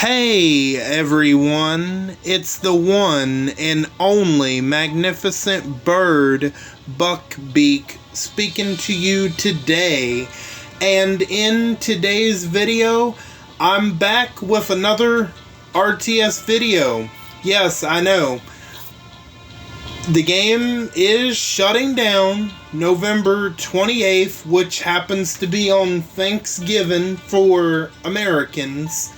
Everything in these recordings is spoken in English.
Hey everyone, it's the one and only magnificent bird, Beak, speaking to you today. And in today's video, I'm back with another RTS video. Yes, I know. The game is shutting down November 28th, which happens to be on Thanksgiving for Americans.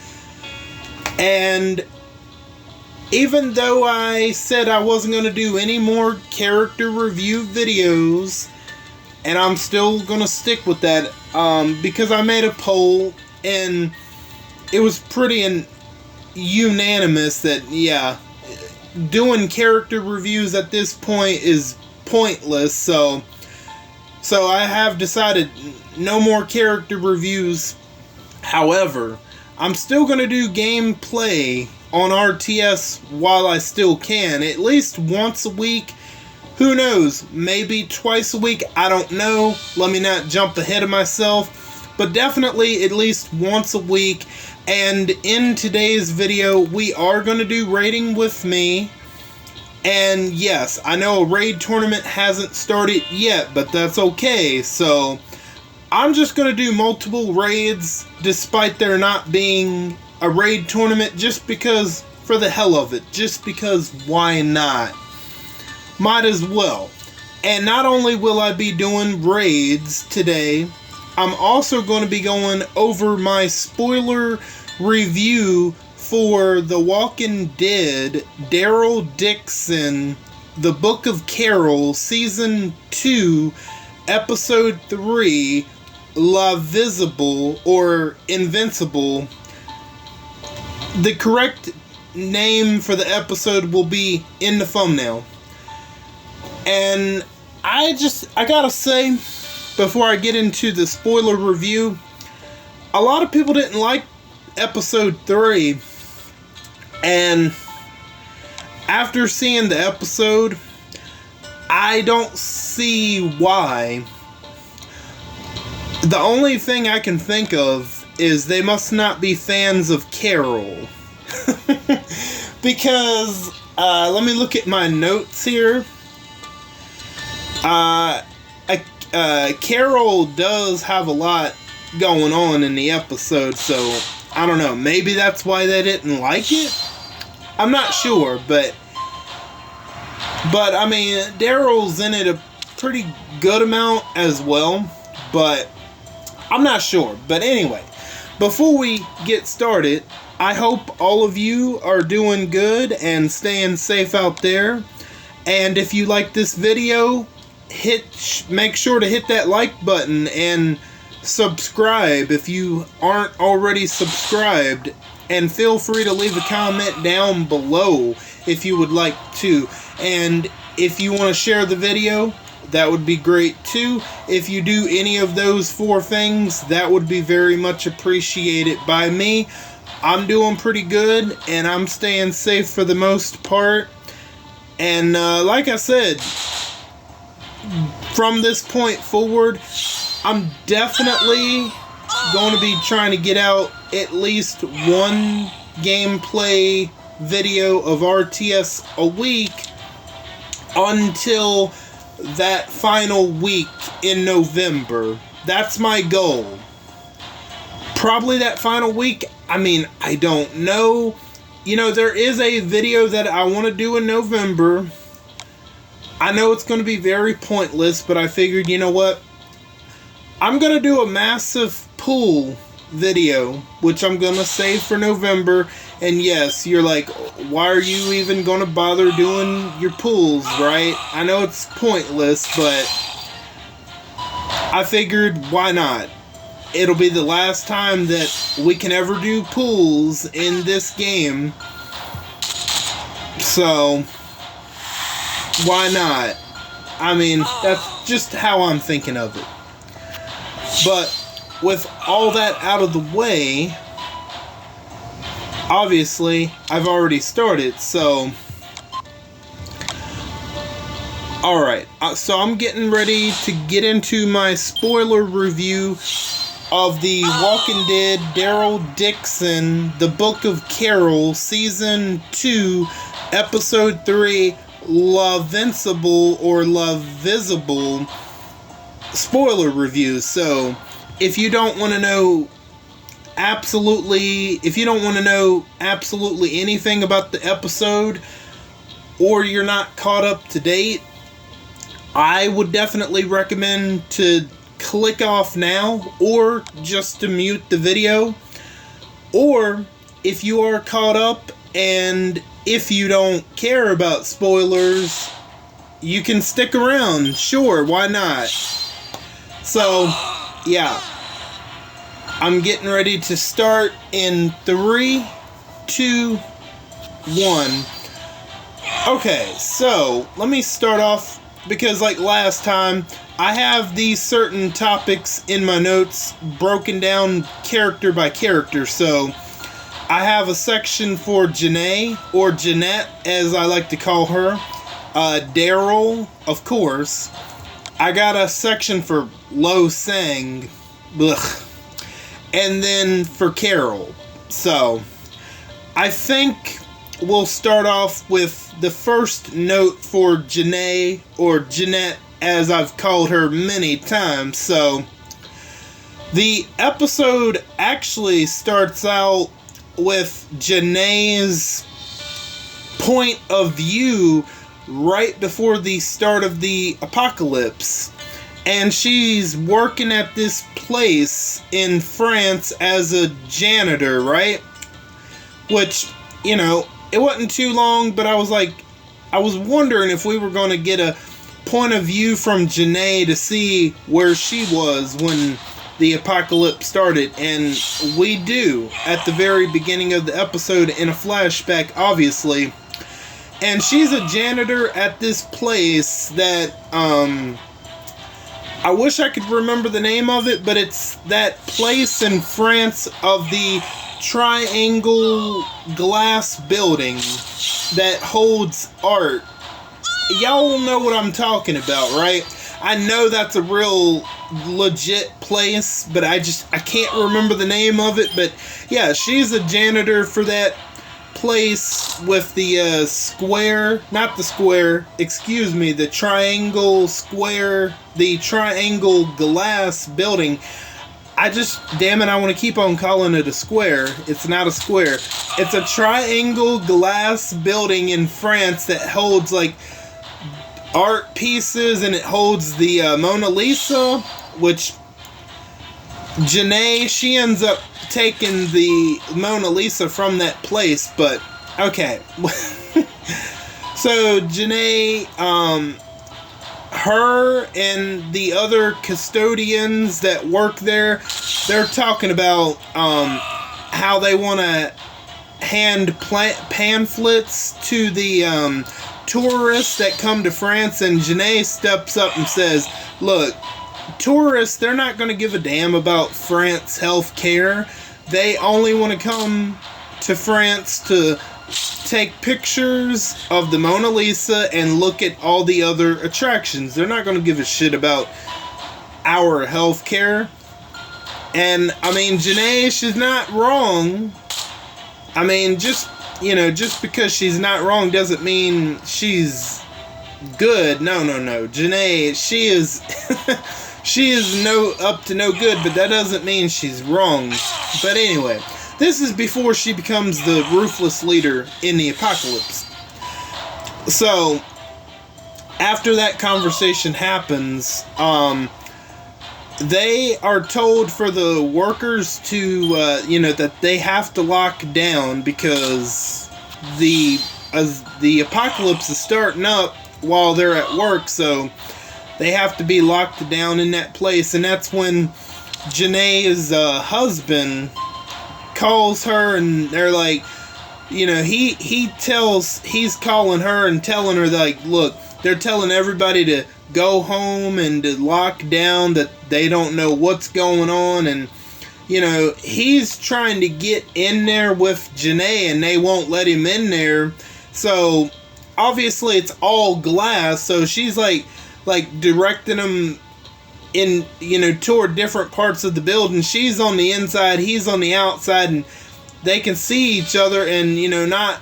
And even though I said I wasn't going to do any more character review videos, and I'm still going to stick with that, because I made a poll, and it was pretty unanimous that, yeah, doing character reviews at this point is pointless, so I have decided no more character reviews. However, I'm still going to do gameplay on RTS while I still can, at least once a week. Who knows, maybe twice a week, I don't know. Let me not jump ahead of myself, but definitely at least once a week. And in today's video, we are going to do raiding with me. And yes, I know a raid tournament hasn't started yet, but that's okay. So I'm just going to do multiple raids despite there not being a raid tournament, just because, for the hell of it, just because, why not? Might as well. And not only will I be doing raids today, I'm also going to be going over my spoiler review for The Walking Dead, Daryl Dixon, The Book of Carol, Season 2, Episode 3, La Visible, or Invincible. The correct name for the episode will be in the thumbnail. And I gotta say, before I get into the spoiler review, a lot of people didn't like Episode 3. And after seeing the episode, I don't see why. The only thing I can think of is they must not be fans of Carol. Because, let me look at my notes here. Carol does have a lot going on in the episode, so I don't know. Maybe that's why they didn't like it? I'm not sure, but I mean, Daryl's in it a pretty good amount as well, but I'm not sure. But anyway, before we get started, I hope all of you are doing good and staying safe out there. And if you like this video, make sure to hit that like button and subscribe if you aren't already subscribed. And feel free to leave a comment down below if you would like to. And if you want to share the video, that would be great too. If you do any of those 4 things, that would be very much appreciated by me. I'm doing pretty good, and I'm staying safe for the most part. And like I said, from this point forward, I'm definitely going to be trying to get out at least one gameplay video of RTS a week until that final week in November. That's my goal. Probably that final week. I mean, I don't know. You know, there is a video that I want to do in November. I know it's going to be very pointless, but I figured, you know what? I'm going to do a massive pool video, which I'm going to save for November. And yes, you're like, why are you even going to bother doing your pools, right? I know it's pointless, but I figured, why not? It'll be the last time that we can ever do pools in this game. So, why not? I mean, that's just how I'm thinking of it. But with all that out of the way, obviously, I've already started, so alright, so I'm getting ready to get into my spoiler review of The Walking Dead, Daryl Dixon, The Book of Carol, Season 2, Episode 3, Lovevincible or Lovevisible spoiler reviews. So, if you don't want to know absolutely anything about the episode, or you're not caught up to date, I would definitely recommend to click off now, or just to mute the video. Or if you are caught up and if you don't care about spoilers, you can stick around. Sure, why not? So, yeah. I'm getting ready to start in 3, 2, 1. Okay, so let me start off, because like last time, I have these certain topics in my notes broken down character by character. So I have a section for Janae, or Jeanette as I like to call her, Daryl, of course. I got a section for Lo Sang, ugh, and then for Carol. So I think we'll start off with the first note for Janae, or Jeanette as I've called her many times. So the episode actually starts out with Janae's point of view right before the start of the apocalypse. And she's working at this place in France as a janitor, right? Which, you know, it wasn't too long, but I was wondering if we were going to get a point of view from Janae to see where she was when the apocalypse started. And we do at the very beginning of the episode in a flashback, obviously. And she's a janitor at this place that, I wish I could remember the name of it, but it's that place in France of the triangle glass building that holds art. Y'all know what I'm talking about, right? I know that's a real legit place, but I can't remember the name of it. But yeah, she's a janitor for that place with the the triangle square, the triangle glass building. Damn it, I want to keep on calling it a square. It's not a square. It's a triangle glass building in France that holds like art pieces, and it holds the Mona Lisa, which Janae, she ends up taking the Mona Lisa from that place. But okay. So Janae, her and the other custodians that work there, they're talking about how they want to hand pamphlets to the tourists that come to France. And Janae steps up and says, look, tourists, they're not going to give a damn about France health care. They only want to come to France to take pictures of the Mona Lisa and look at all the other attractions. They're not going to give a shit about our health care. And I mean, Janae, she's not wrong. I mean, just because she's not wrong doesn't mean she's good. No. Janae, she is she is up to no good, but that doesn't mean she's wrong. But anyway, this is before she becomes the ruthless leader in the apocalypse. So, after that conversation happens, they are told for the workers to, that they have to lock down because the apocalypse is starting up while they're at work, so they have to be locked down in that place. And that's when Janae's husband calls her, and they're like, he's calling her and telling her, like, look, they're telling everybody to go home and to lock down, that they don't know what's going on. And he's trying to get in there with Janae, and they won't let him in there. So obviously it's all glass, so she's like directing him in, toward different parts of the building. She's on the inside, he's on the outside, and they can see each other, and not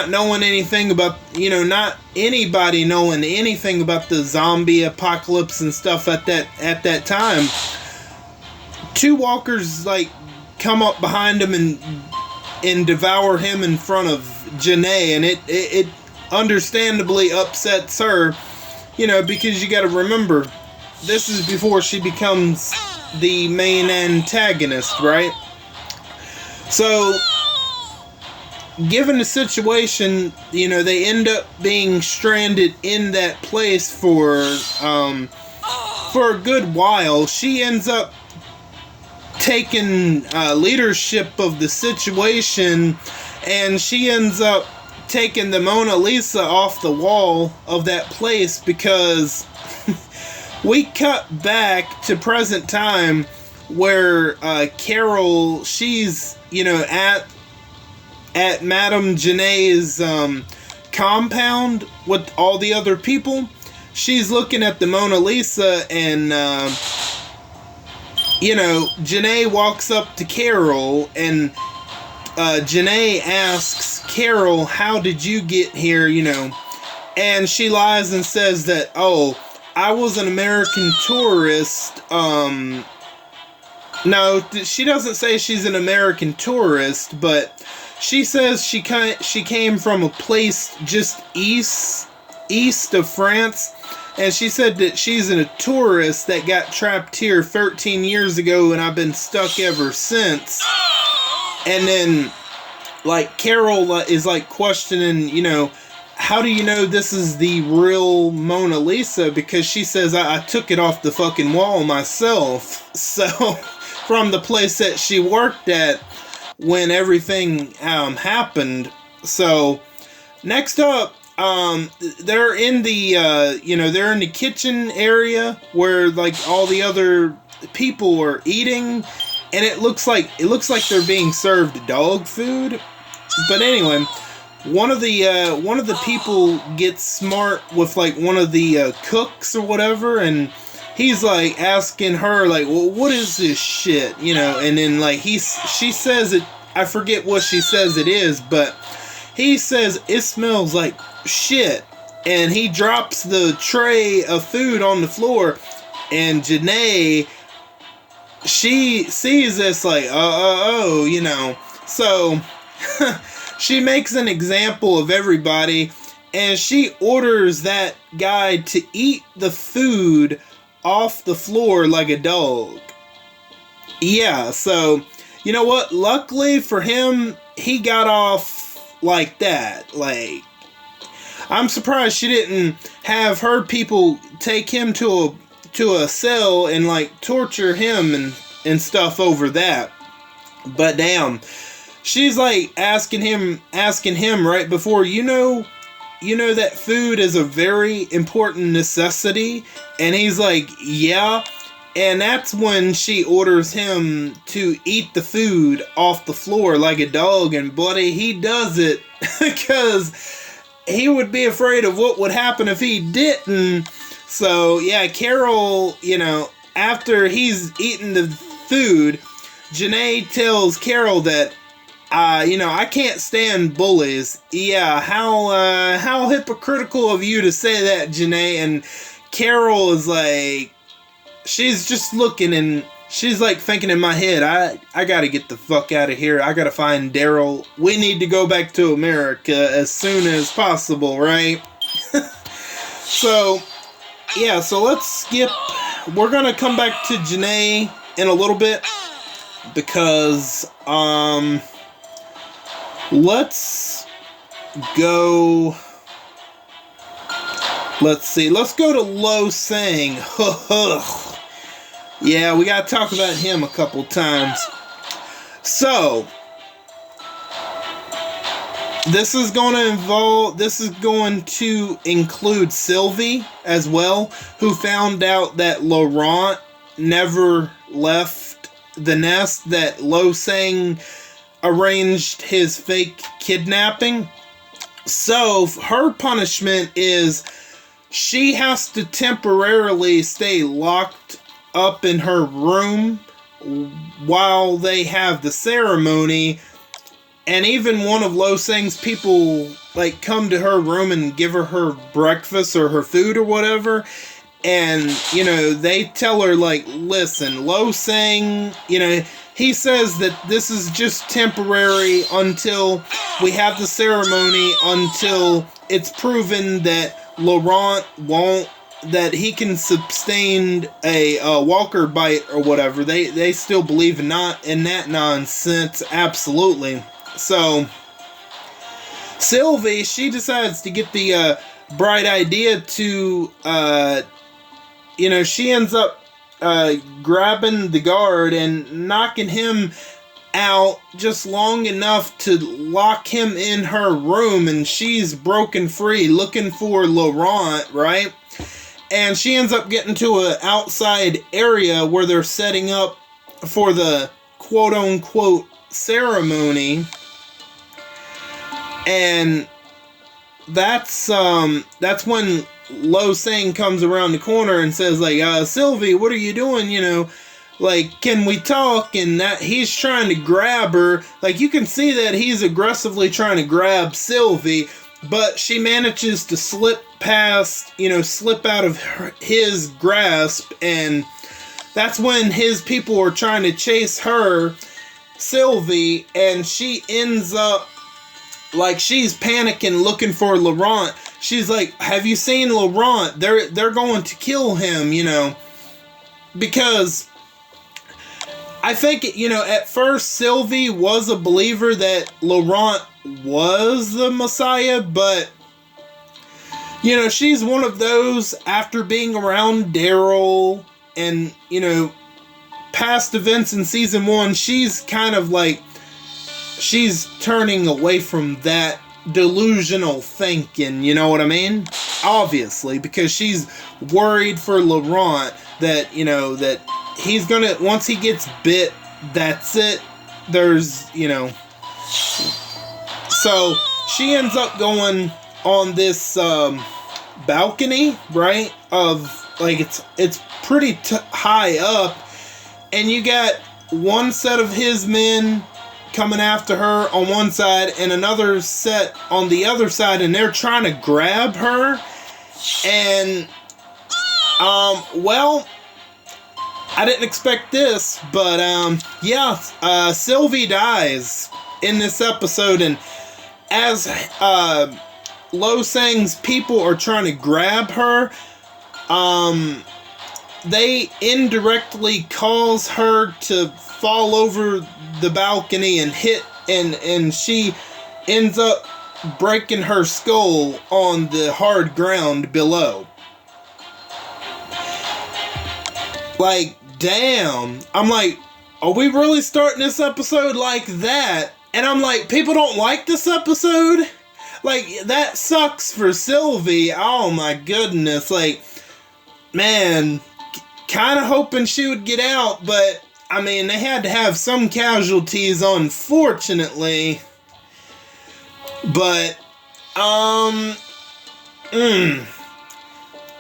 knowing anything about, not anybody knowing anything about the zombie apocalypse and stuff at that time. Two walkers like come up behind him and devour him in front of Janae, and it understandably upsets her, because you got to remember, this is before she becomes the main antagonist, right? So, given the situation, they end up being stranded in that place for a good while. She ends up taking leadership of the situation, and she ends up taking the Mona Lisa off the wall of that place, because we cut back to present time where Carol, she's at Madame Janae's compound with all the other people. She's looking at the Mona Lisa, and Janae walks up to Carol, and Janae asks Carol, how did you get here, and she lies and says that, oh, I was an American tourist. No, she doesn't say she's an American tourist, but she says she came from a place just east of France, and she said that she's a tourist that got trapped here 13 years ago, and I've been stuck ever since. And then, like, Carol is like questioning, how do you know this is the real Mona Lisa? Because she says, I took it off the fucking wall myself. So, from the place that she worked at when everything happened. So, next up, they're in the, they're in the kitchen area where, like, all the other people are eating, and it looks like they're being served dog food. But anyway, one of the people gets smart with, like, one of the cooks or whatever, and he's like asking her, like, well, what is this shit, and then, like, she says it, I forget what she says it is, but he says it smells like shit, and he drops the tray of food on the floor, and Janae, she sees this like, so she makes an example of everybody, and she orders that guy to eat the food off the floor like a dog. Yeah, so, you know what? Luckily for him, he got off like that. Like, I'm surprised she didn't have her people take him to a cell and, like, torture him and stuff over that. But damn, she's like asking him right before, you know that food is a very important necessity, and he's like, yeah. And that's when she orders him to eat the food off the floor like a dog, and buddy, he does it because he would be afraid of what would happen if he didn't. So yeah, Carol, after he's eaten the food, Janae tells Carol that, I can't stand bullies. Yeah, how hypocritical of you to say that, Janae. And Carol is like, she's just looking, and she's like thinking in my head, I gotta get the fuck out of here. I gotta find Daryl. We need to go back to America as soon as possible, right? So, yeah, so let's skip. We're gonna come back to Janae in a little bit, because, let's go. Let's see. Let's go to Lo Sang. Yeah, we gotta talk about him a couple times. So, this is going to include Sylvie as well, who found out that Laurent never left the nest, that Lo Sang arranged his fake kidnapping. So, her punishment is she has to temporarily stay locked up in her room while they have the ceremony. And even one of Lo Sang's people, like, come to her room and give her breakfast or her food or whatever. And, you know, they tell her, like, listen, Lo Sang, you know, he says that this is just temporary until we have the ceremony, until it's proven that Laurent won't, that he can sustain a walker bite or whatever. They still believe in that nonsense, absolutely. So, Sylvie, she decides to get the bright idea to, you know, she ends up grabbing the guard and knocking him out just long enough to lock him in her room, and she's broken free looking for Laurent, right? And she ends up getting to an outside area where they're setting up for the quote-unquote ceremony. And that's when Lo Sang comes around the corner and says, like, Sylvie, what are you doing? You know, like, can we talk? And that he's trying to grab her. Like, you can see that he's aggressively trying to grab Sylvie, but she manages to slip past, you know, slip out of his grasp. And that's when his people are trying to chase her, Sylvie, and she ends up, like, she's panicking looking for Laurent. She's like, have you seen Laurent? They're going to kill him, you know. Because I think, you know, at first Sylvie was a believer that Laurent was the Messiah, but, you know, she's one of those, after being around Daryl and, you know, past events in season 1, she's kind of like, she's turning away from that delusional thinking, you know what I mean? Obviously, because she's worried for Laurent that, you know, that he's gonna, once he gets bit, that's it. There's, you know. So, she ends up going on this balcony, right? Of, like, it's pretty high up. And you got one set of his men coming after her on one side and another set on the other side, and they're trying to grab her. And well, I didn't expect this, but yeah, Sylvie dies in this episode, and as Lo Sang's people are trying to grab her, they indirectly cause her to fall over the balcony and hit, and she ends up breaking her skull on the hard ground below. Like, damn. I'm like, are we really starting this episode like that? And I'm like, people don't like this episode? Like, that sucks for Sylvie. Oh my goodness. Like, man, kind of hoping she would get out, but I mean, they had to have some casualties, unfortunately. But, and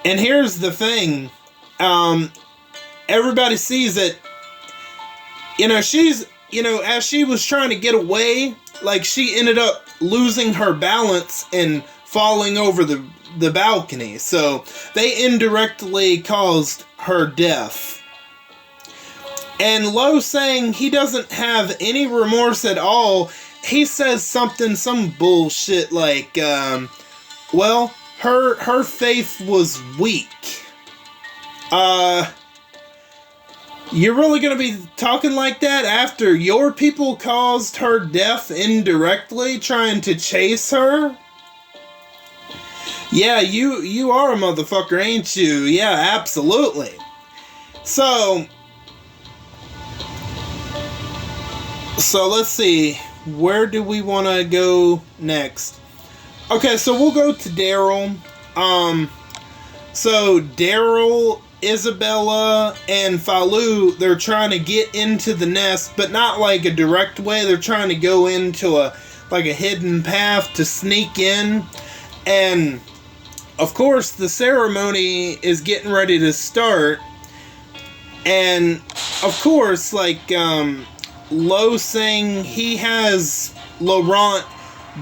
here's the thing. Everybody sees it. You know, she's, you know, as she was trying to get away, like, she ended up losing her balance and falling over the balcony. So, they indirectly caused her death. And Lo Sang, he doesn't have any remorse at all. He says some bullshit like, well, her faith was weak. You're really gonna be talking like that after your people caused her death indirectly, trying to chase her? Yeah, you are a motherfucker, ain't you? Yeah, absolutely. So let's see, where do we want to go next? Okay, so we'll go to Daryl. So Daryl, Isabella, and Falou, they're trying to get into the nest, but not like a direct way. They're trying to go into a hidden path to sneak in. And of course, the ceremony is getting ready to start. And of course, like, Lo saying he has Laurent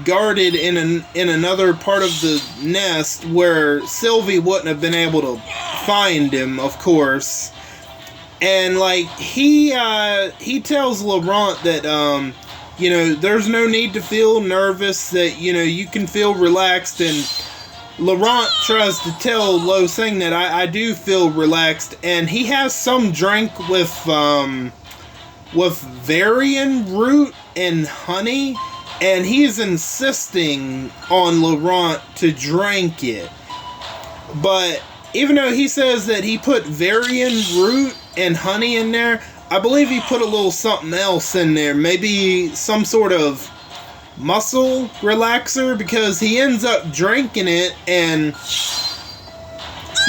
guarded in another part of the nest where Sylvie wouldn't have been able to find him, of course. And like he tells Laurent that you know, there's no need to feel nervous, that, you know, you can feel relaxed. And Laurent tries to tell Lo Sing that I do feel relaxed, and he has some drink with varian root and honey, and he's insisting on Laurent to drink it. But even though he says that he put varian root and honey in there, I believe he put a little something else in there, maybe some sort of muscle relaxer, because he ends up drinking it. And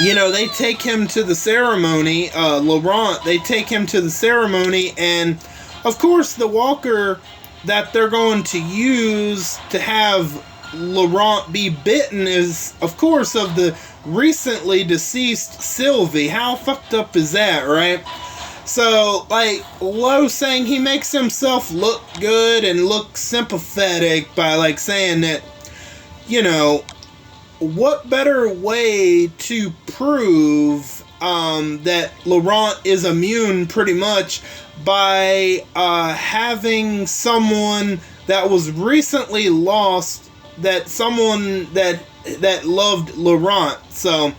you know, they take him to the ceremony, Laurent, they take him to the ceremony, and of course the walker that they're going to use to have Laurent be bitten is, of course, of the recently deceased Sylvie. How fucked up is that, right? So, like, Lo saying he makes himself look good and look sympathetic by, like, saying that, you know, what better way to prove that Laurent is immune, pretty much, by having someone that was recently lost, that someone that loved Laurent. So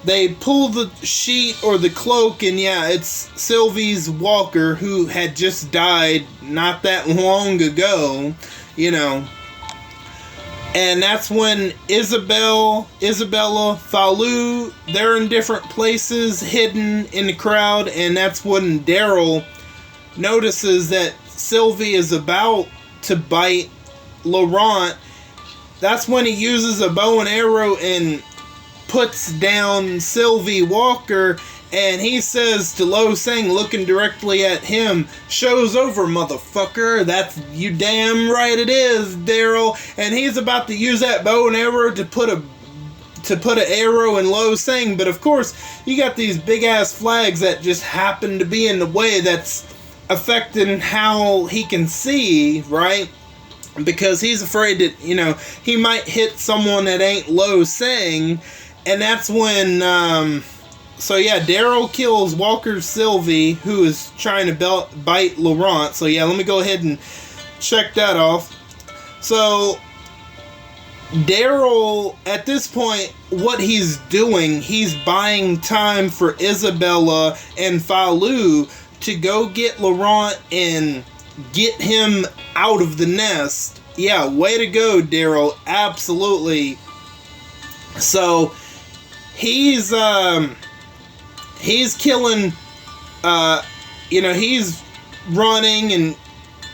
they pull the sheet or the cloak, and yeah, it's Sylvie's walker who had just died not that long ago, you know. And that's when Isabella, Falou, they're in different places, hidden in the crowd, and that's when Daryl notices that Sylvie is about to bite Laurent. That's when he uses a bow and arrow and puts down Sylvie Walker, and he says to Lo Sing, looking directly at him, "Show's over, motherfucker." That's, you damn right it is, Daryl. And he's about to use that bow and arrow to put an arrow in Lo Sing, but of course you got these big ass flags that just happen to be in the way, that's affecting how he can see, right? Because he's afraid that, you know, he might hit someone that ain't Lo Sing. And that's when, so yeah, Daryl kills Walker Sylvie, who is trying to bite Laurent. So yeah, let me go ahead and check that off. So Daryl, at this point, what he's doing, he's buying time for Isabella and Falou to go get Laurent and get him out of the nest. Yeah, way to go, Daryl. Absolutely. So he's killing, you know, he's running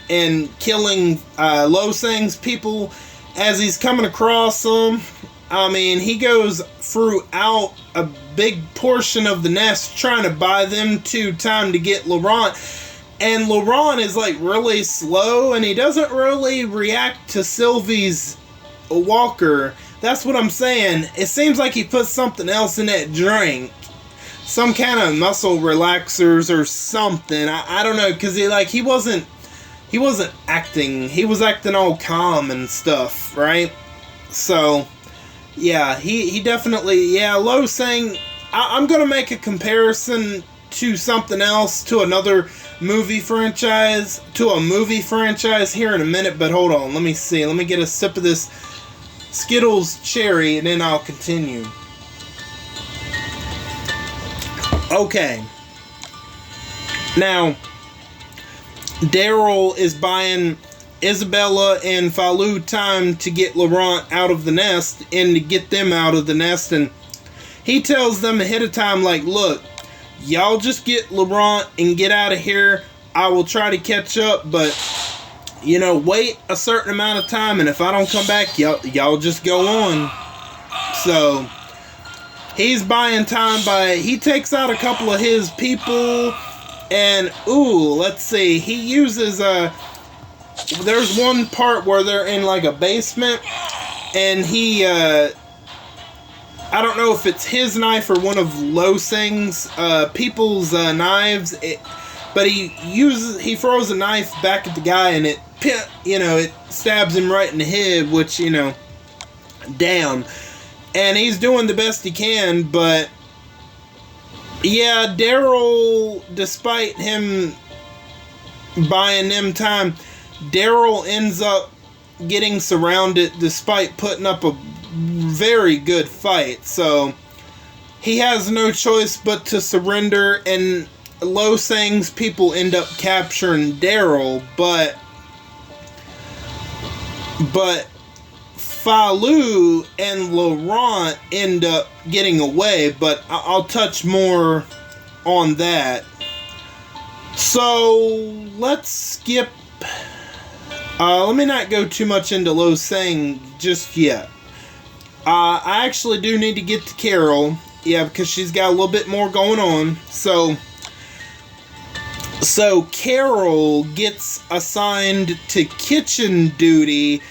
and killing Lo Sing's people as he's coming across them. I mean, he goes throughout a big portion of the nest trying to buy them time to get Laurent. And Laurent is like really slow, and he doesn't really react to Sylvie's walker. That's what I'm saying. It seems like he put something else in that drink. Some kind of muscle relaxers or something. I don't know, because he wasn't acting. He was acting all calm and stuff, right? So yeah, he definitely, yeah, Lo Sing, I'm gonna make a comparison to something else, to another movie franchise, here in a minute, but hold on, let me see, let me get a sip of this Skittles cherry, and then I'll continue. Okay. Now, Daryl is buying Isabella and Falou time to get Laurent out of the nest, and to get them out of the nest, and he tells them ahead of time, like, look, y'all just get Laurent and get out of here. I will try to catch up, but, you know, wait a certain amount of time, and if I don't come back, y'all just go on. So he's buying time he takes out a couple of his people, and let's see, he uses there's one part where they're in like a basement, and he I don't know if it's his knife or one of Lo Sing's people's knives, but he throws a knife back at the guy, and it stabs him right in the head, which, damn. And he's doing the best he can, but yeah, Daryl, despite him buying them time, Daryl ends up getting surrounded despite putting up a very good fight. So he has no choice but to surrender, and Lo Sang's people end up capturing Daryl, but Falu and Laurent end up getting away, but I'll touch more on that. So let's skip. Let me not go too much into Lo Sang just yet. I actually do need to get to Carol, because she's got a little bit more going on. So Carol gets assigned to kitchen duty,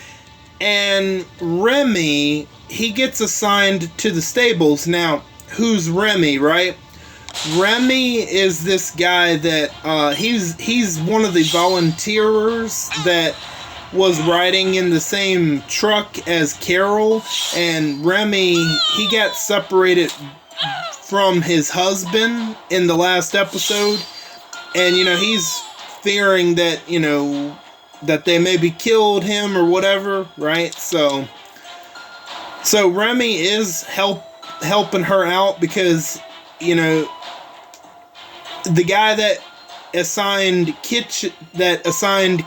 and Remy, he gets assigned to the stables. Now, who's Remy, right? Remy is this guy that he's one of the volunteers that was riding in the same truck as Carol, and Remy, he got separated from his husband in the last episode, and he's fearing that that they maybe killed him or whatever, right? So Remy is helping her out, because the guy that assigned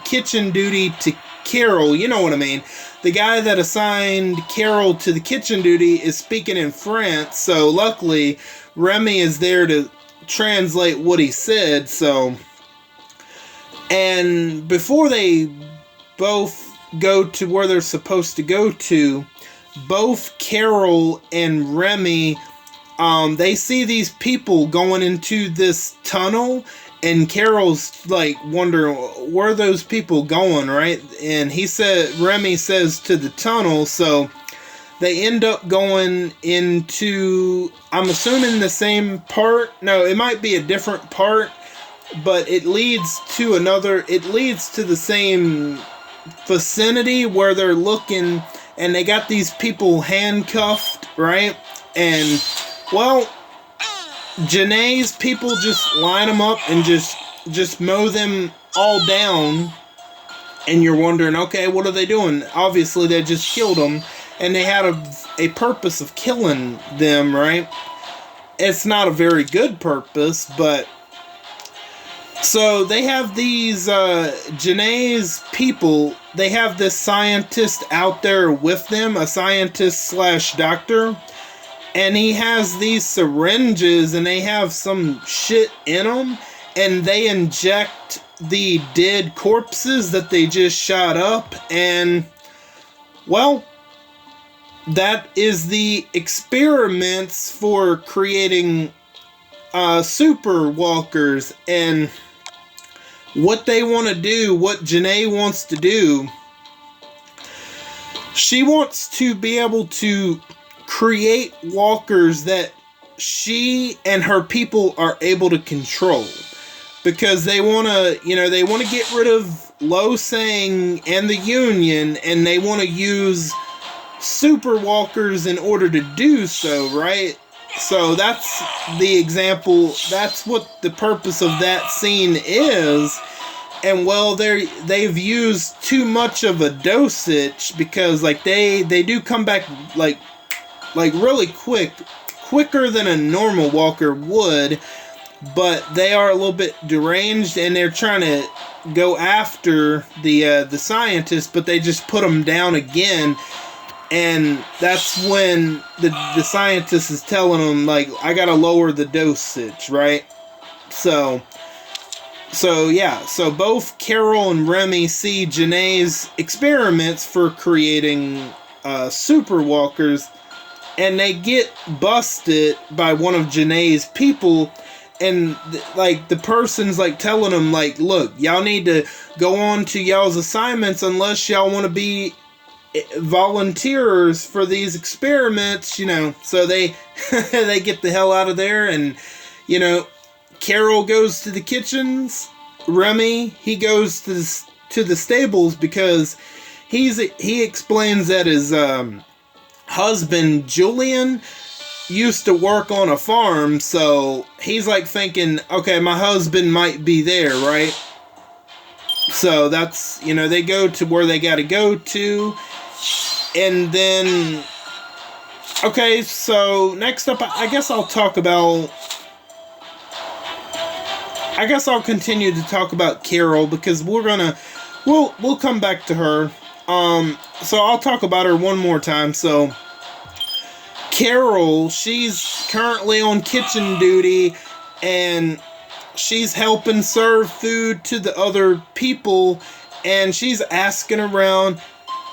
kitchen duty to Carol, you know what I mean? The guy that assigned Carol to the kitchen duty is speaking in France, so luckily Remy is there to translate what he said. So, and before they both go to where they're supposed to go to, both Carol and Remy, they see these people going into this tunnel, and Carol's like wondering where are those people going, right? And Remy says to the tunnel, so they end up going into, I'm assuming the same part. No, it might be a different part, but it leads to the same vicinity where they're looking, and they got these people handcuffed, right? And, well, Janae's people just line them up and just mow them all down, and you're wondering, okay, what are they doing? Obviously, they just killed them, and they had a purpose of killing them, right? It's not a very good purpose, but so they have these Janae's people. They have this scientist out there with them, a scientist / doctor. And he has these syringes, and they have some shit in them, and they inject the dead corpses that they just shot up, and, well, that is the experiments for creating super walkers. And what they want to do, what Janae wants to do, she wants to be able to create walkers that she and her people are able to control, because they want to get rid of Lo Sang and the Union, and they want to use super walkers in order to do so, right? So that's the example. That's what the purpose of that scene is. And, well, they've used too much of a dosage, because like they do come back like really quicker than a normal walker would, but they are a little bit deranged, and they're trying to go after the scientist, but they just put them down again, and that's when the scientist is telling them, like, I gotta lower the dosage, right? So both Carol and Remy see Janae's experiments for creating super walkers, and they get busted by one of Janae's people, and like the person's like telling them, like, look, y'all need to go on to y'all's assignments unless y'all want to be volunteers for these experiments, so they they get the hell out of there. And Carol goes to the kitchens. Remy, he goes to the stables because he explains that his husband Julian used to work on a farm, so he's like thinking, okay, my husband might be there, right? So that's, they go to where they gotta go to. And then, okay, so next up, I guess I'll continue to talk about Carol, because we'll come back to her. So I'll talk about her one more time. So Carol, she's currently on kitchen duty, and she's helping serve food to the other people, and she's asking around,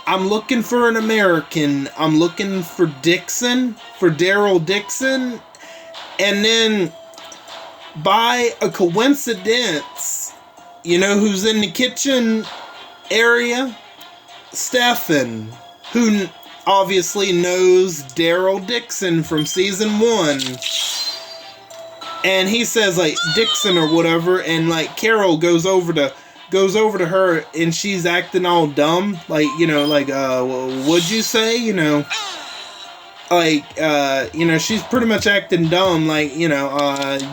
I'm looking for an American. I'm looking for Dixon, for Daryl Dixon. And then, by a coincidence, who's in the kitchen area? Stefan, who obviously knows Daryl Dixon from season 1. And he says, like, Dixon or whatever, and, like, Carol goes over to her, and she's acting all dumb, like, what'd you say, she's pretty much acting dumb, like,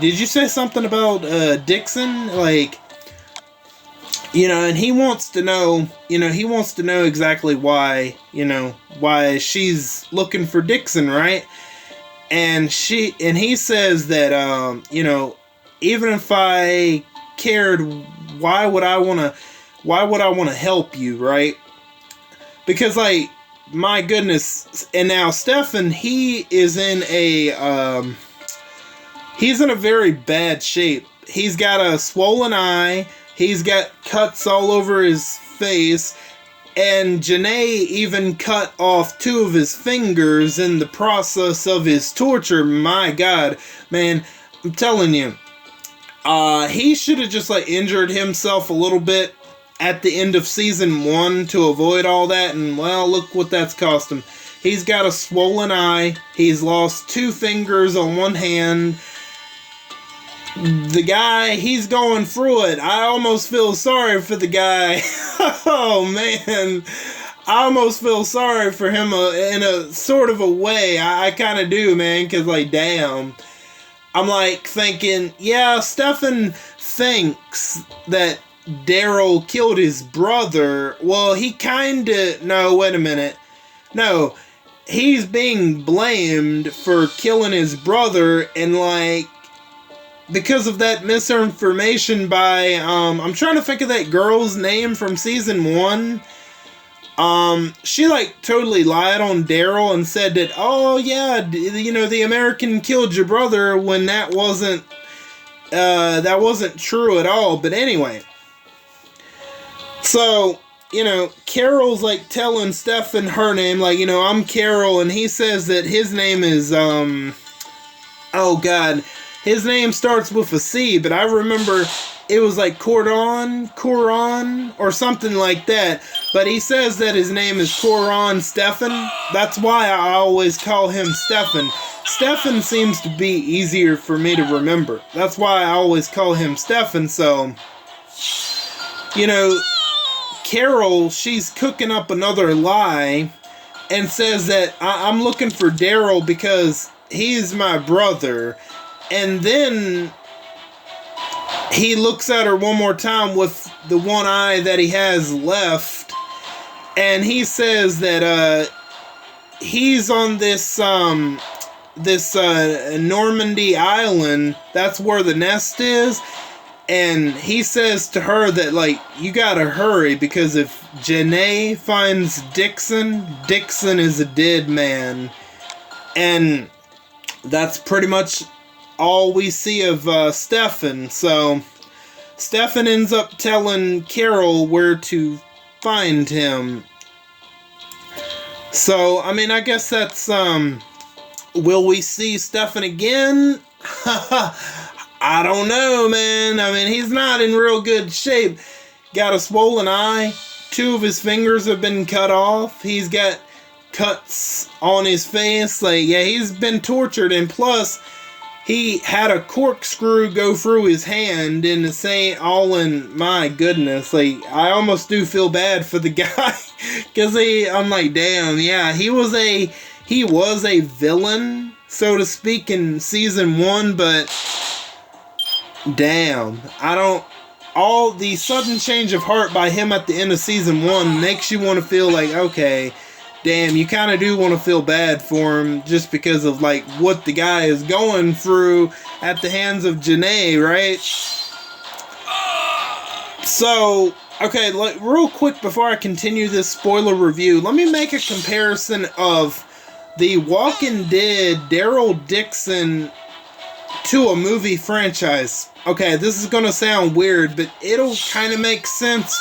did you say something about, Dixon, like, and he wants to know exactly why, why she's looking for Dixon, right? And he says that, even if I cared, why would I want to help you, right? Because, like, my goodness. And now Stefan, he's in a very bad shape. He's got a swollen eye. He's got cuts all over his face. And Janae even cut off 2 of his fingers in the process of his torture. My God, man, I'm telling you. He should have just, like, injured himself a little bit at the end of season 1 to avoid all that. And, well, look what that's cost him. He's got a swollen eye. He's lost 2 fingers on one hand. The guy, he's going through it. I almost feel sorry for the guy. Oh, man. I almost feel sorry for him in a sort of a way. I kind of do, man, because, like, damn. I'm, like, thinking, yeah, Stefan thinks that Daryl killed his brother. Well, he no, wait a minute. No, he's being blamed for killing his brother, and, like, because of that misinformation by, I'm trying to think of that girl's name from season 1. She, like, totally lied on Daryl and said that, oh, yeah, the American killed your brother, when that wasn't true at all. But anyway. So, Carol's, like, telling Stefan her name, like, I'm Carol, and he says that his name is, oh, God, his name starts with a C, but I remember it was like Coron, or something like that. But he says that his name is Coron Stefan. That's why I always call him Stefan. Stefan seems to be easier for me to remember. That's why I always call him Stefan. So, Carol, she's cooking up another lie and says that I'm looking for Daryl because he's my brother. And then he looks at her one more time with the one eye that he has left, and he says that he's on this Normandy island. That's where the nest is. And he says to her that, like, you gotta hurry, because if Janae finds Dixon, Dixon is a dead man. And that's pretty much all we see of Stefan. So Stefan ends up telling Carol where to find him. So, I mean, I guess that's, will we see Stefan again? I don't know, man. I mean, he's not in real good shape. Got a swollen eye. 2 of his fingers have been cut off. He's got cuts on his face. Like, yeah, he's been tortured. And plus, he had a corkscrew go through his hand in the same, all in, my goodness. Like, I almost do feel bad for the guy. Because I'm like, damn, yeah, he was a villain, so to speak, in season 1, but damn, all the sudden change of heart by him at the end of season 1 makes you want to feel like, okay, damn, you kind of do want to feel bad for him just because of, like, what the guy is going through at the hands of Janae, right? So, okay, real quick before I continue this spoiler review, let me make a comparison of the Walking Dead Daryl Dixon to a movie franchise. Okay, this is gonna sound weird, but it'll kind of make sense.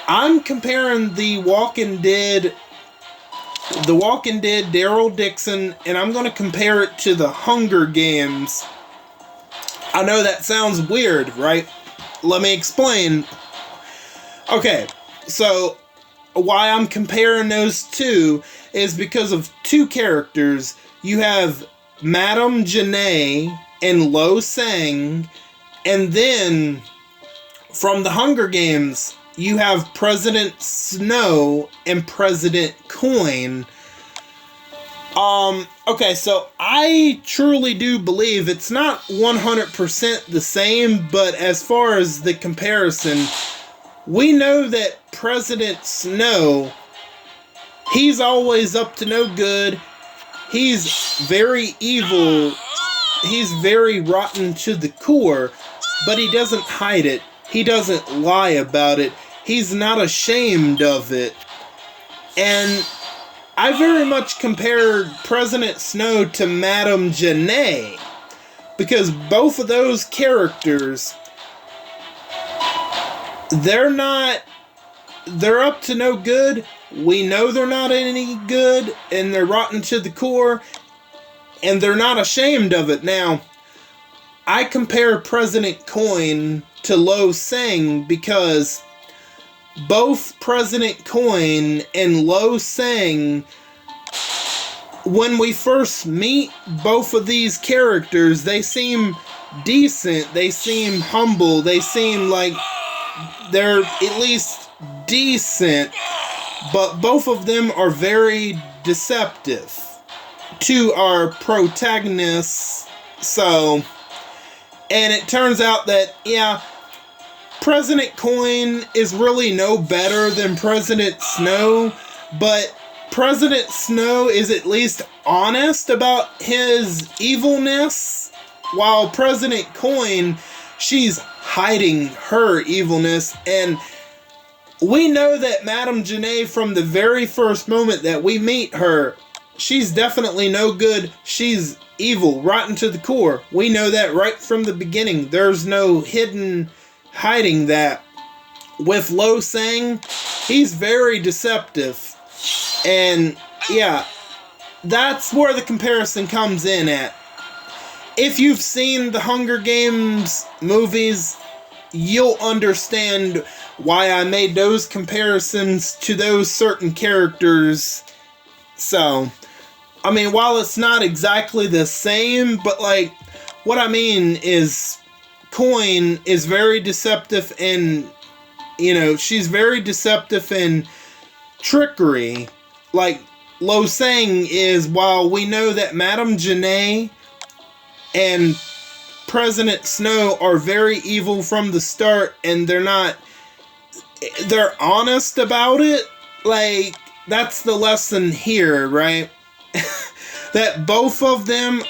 I'm comparing the Walking Dead Daryl Dixon, and I'm gonna compare it to the Hunger Games. I know that sounds weird, right? Let me explain. Okay, so why I'm comparing those two is because of 2 characters. You have Madame Janae and Lo Sang, and then from the Hunger Games, you have President Snow and President Coin. Okay, so I truly do believe it's not 100% the same, but as far as the comparison, we know that President Snow, he's always up to no good. He's very evil. He's very rotten to the core, but he doesn't hide it. He doesn't lie about it. He's not ashamed of it. And I very much compared President Snow to Madame Janae, because both of those characters, they're up to no good. We know they're not any good, and they're rotten to the core, and they're not ashamed of it. Now, I compare President Coin to Lo Sang because both President Coin and Lo Sang, when we first meet both of these characters, they seem decent, they seem humble, they seem like they're at least decent, but both of them are very deceptive to our protagonists. So, and it turns out that, yeah, President Coin is really no better than President Snow, but President Snow is at least honest about his evilness, while President Coin, she's hiding her evilness. And we know that Madame Janae, from the very first moment that we meet her, she's definitely no good. She's evil, rotten to the core. We know that right from the beginning. There's no hiding that. With Lo Sang, he's very deceptive. And yeah, that's where the comparison comes in at. If you've seen the Hunger Games movies, you'll understand why I made those comparisons to those certain characters. So, I mean, while it's not exactly the same, but like, what I mean is Coin is very deceptive, and, you know, she's very deceptive in trickery. Like Lo Sang is, while we know that Madame Janae and President Snow are very evil from the start, and they're honest about it. Like, that's the lesson here, right? That both of them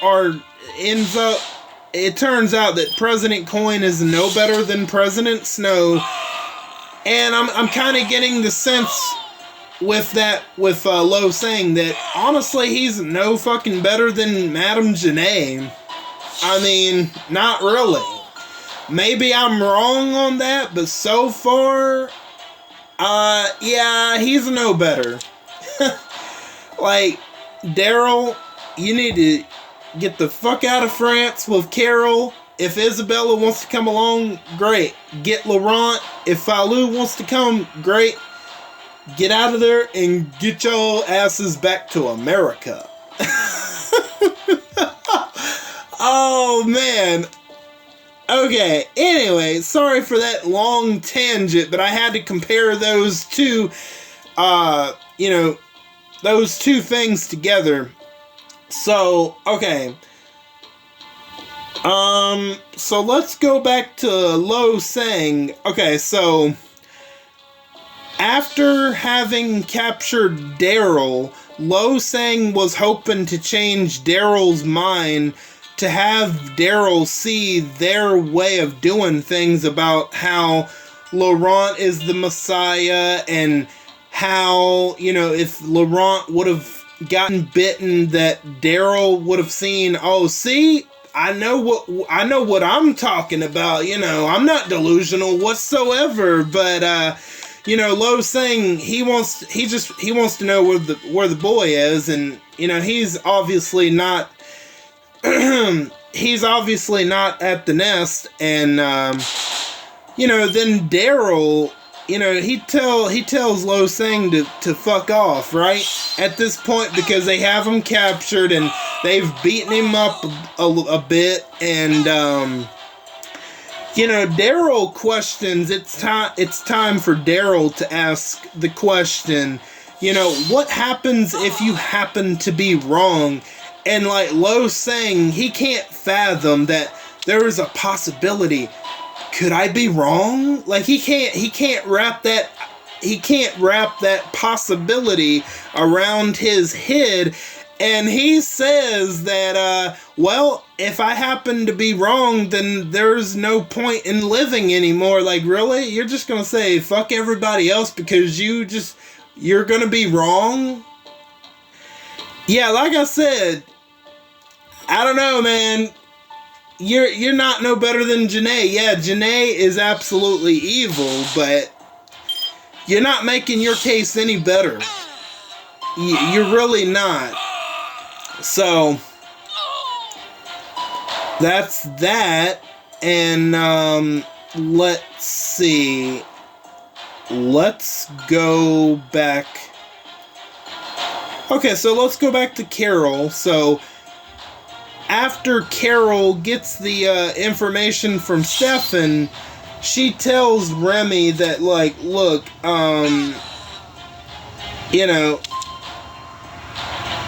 it turns out that President Coin is no better than President Snow, and I'm kind of getting the sense with Lo Sang that honestly he's no fucking better than Madame Janae. I mean, not really. Maybe I'm wrong on that, but so far, yeah, he's no better. Like, Daryl, you need to get the fuck out of France with Carol if Isabella wants to come along, great. Get Laurent. If Falou wants to come, great. Get out of there and get your asses back to America. Oh, man. Okay, anyway, sorry for that long tangent, but I had to compare those two, those two things together. So, okay. So let's go back to Lo Sang. Okay, so after having captured Daryl, Lo Sang was hoping to change Daryl's mind to have Daryl see their way of doing things about how Laurent is the Messiah and how, if Laurent would have gotten bitten that Daryl would have seen, oh, see, I know what I'm talking about, I'm not delusional whatsoever, but Lo Sang, he wants to know where the boy is, and he's obviously not he's obviously not at the nest, and then Daryl, he tells Lo Sang to fuck off, right? At this point, because they have him captured and they've beaten him up a bit, and Daryl questions. It's time for Daryl to ask the question. What happens if you happen to be wrong? And like Lo Sang, he can't fathom that there is a possibility. Could I be wrong? Like he can't wrap that possibility around his head. And he says that, well, if I happen to be wrong, then there's no point in living anymore. Like, really? You're just gonna say fuck everybody else because you're gonna be wrong? Yeah, like I said, I don't know, man. You're not no better than Janae. Yeah, Janae is absolutely evil, but you're not making your case any better. You're really not. So that's that. And let's see. Let's go back. Okay, so let's go back to Carol. So after Carol gets the information from Stefan, she tells Remy that, like, look,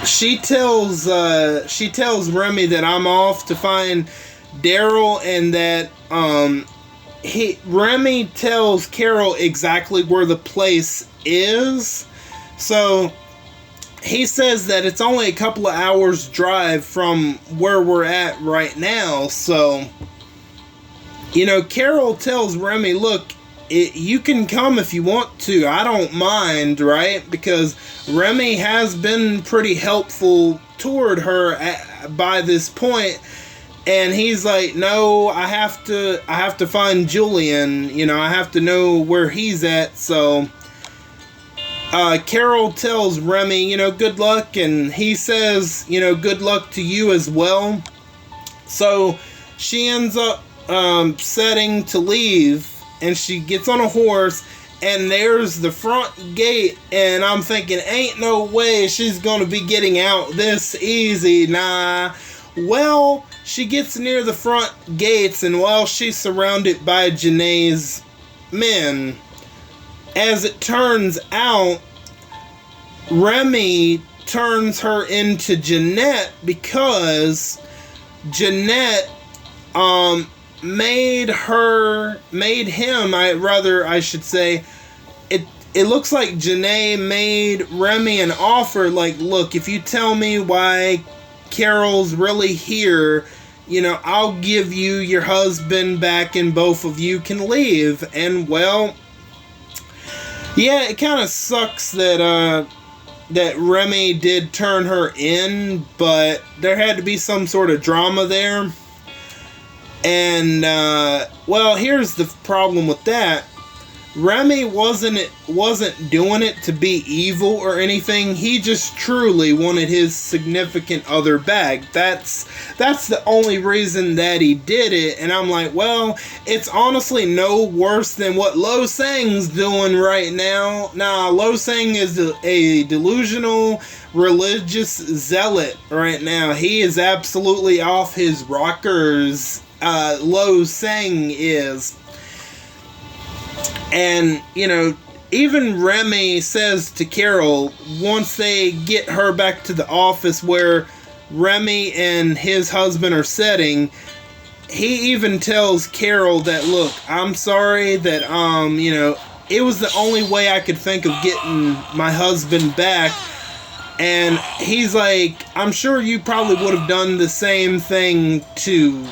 she tells Remy that I'm off to find Daryl, and that Remy tells Carol exactly where the place is. So he says that it's only a couple of hours drive from where we're at right now. So, Carol tells Remy, look, you can come if you want to. I don't mind, right? Because Remy has been pretty helpful toward her by this point. And he's like, no, I have to find Julian. I have to know where he's at. So Carol tells Remy, good luck, and he says, good luck to you as well. So she ends up setting to leave, and she gets on a horse, and there's the front gate, and I'm thinking, ain't no way she's gonna be getting out this easy. Nah. Well, she gets near the front gates, and while she's surrounded by Janae's men, as it turns out, Remy turns her into Jeanette because Jeanette made him, it looks like Janae made Remy an offer, like, look, if you tell me why Carol's really here, I'll give you your husband back and both of you can leave. And, well, yeah, it kind of sucks that Remy did turn her in, but there had to be some sort of drama there. And, well, here's the problem with that. Remy wasn't doing it to be evil or anything. He just truly wanted his significant other back. That's the only reason that he did it. And I'm like, well, it's honestly no worse than what Lo Sang's doing right now. Nah, Lo Sang is a delusional religious zealot right now. He is absolutely off his rockers. Lo Sang is. And, you know, even Remy says to Carol, once they get her back to the office where Remy and his husband are sitting, he even tells Carol that, look, I'm sorry that, you know, it was the only way I could think of getting my husband back. And he's like, I'm sure you probably would have done the same thing to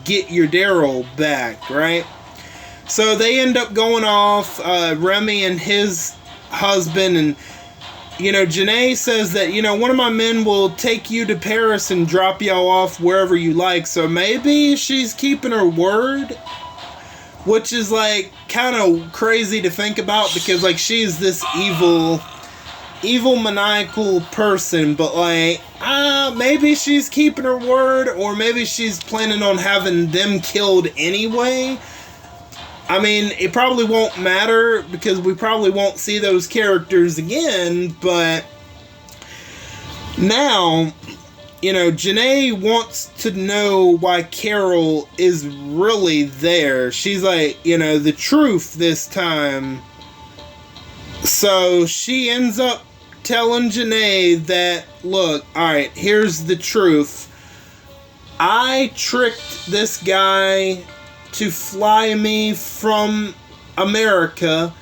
get your Daryl back, right? So they end up going off, Remy and his husband, and, you know, Janae says that, you know, one of my men will take you to Paris and drop y'all off wherever you like, so maybe she's keeping her word, which is, like, kind of crazy to think about, because, like, she's this evil, maniacal person, but, like, maybe she's keeping her word, or maybe she's planning on having them killed anyway. I mean, it probably won't matter because we probably won't see those characters again, but now, you know, Janae wants to know why Carol is really there. She's like, you know, the truth this time. So she ends up telling Janae that, look, alright, here's the truth. I tricked this guy to fly me from America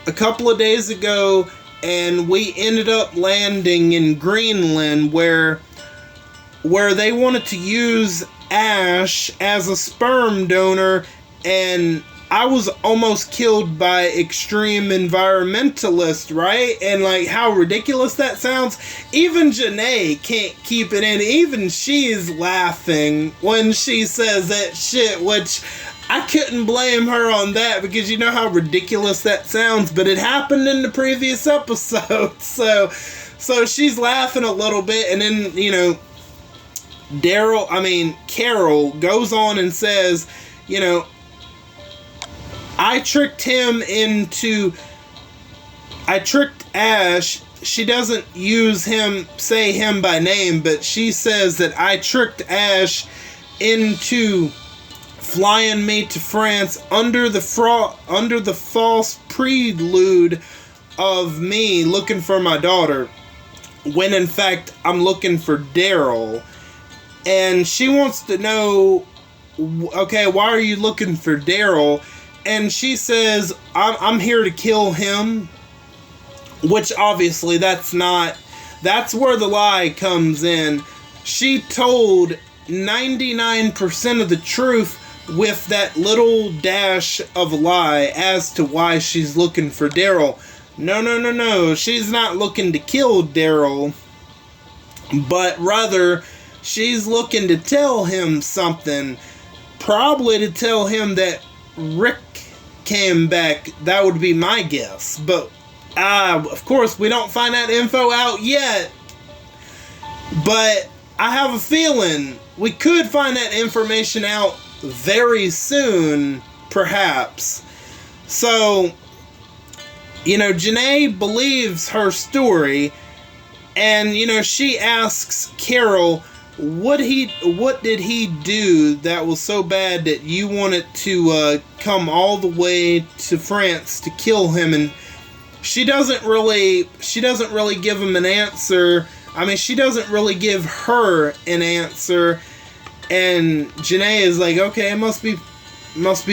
a couple of days ago, and we ended up landing in Greenland where they wanted to use Ash as a sperm donor, and I was almost killed by extreme environmentalists, right? And, like, how ridiculous that sounds. Even Janae can't keep it in. Even she's laughing when she says that shit, which I couldn't blame her on that because you know how ridiculous that sounds, but it happened in the previous episode. So she's laughing a little bit, and then, you know, Carol goes on and says, you know, I tricked Ash. She doesn't say him by name, but she says that I tricked Ash into flying me to France under the false prelude of me looking for my daughter, when in fact I'm looking for Daryl. And she wants to know, okay, why are you looking for Daryl? And she says, I'm here to kill him. Which obviously that's where the lie comes in. She told 99% of the truth with that little dash of lie as to why she's looking for Daryl. No. She's not looking to kill Daryl, but rather she's looking to tell him something. Probably to tell him that Rick came back. That would be my guess. But, of course, we don't find that info out yet. But I have a feeling we could find that information out very soon, perhaps. So, you know, Janae believes her story, and, you know, she asks Carol, what did he do that was so bad that you wanted to come all the way to France to kill him? And she doesn't really give him an answer. I mean, she doesn't really give her an answer. And Janae is like, okay, it must be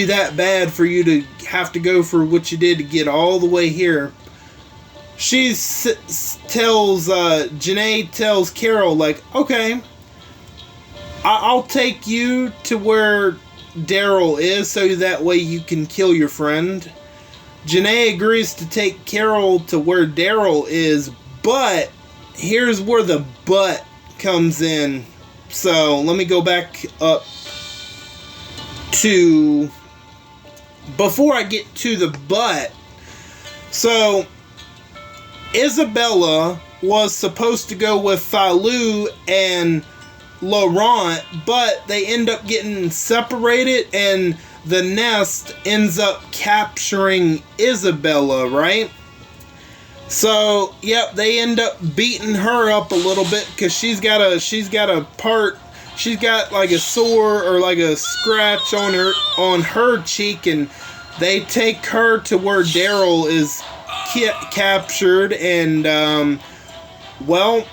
that bad for you to have to go for what you did to get all the way here. Janae tells Carol, like, okay, I'll take you to where Daryl is so that way you can kill your friend. Janae agrees to take Carol to where Daryl is, but here's where the but comes in. So let me go back up to before I get to the but, so Isabella was supposed to go with Falou and Laurent, but they end up getting separated, and the nest ends up capturing Isabella, right? So, yep, they end up beating her up a little bit because she's got like a sore or like a scratch on her cheek, and they take her to where Daryl is captured, and well,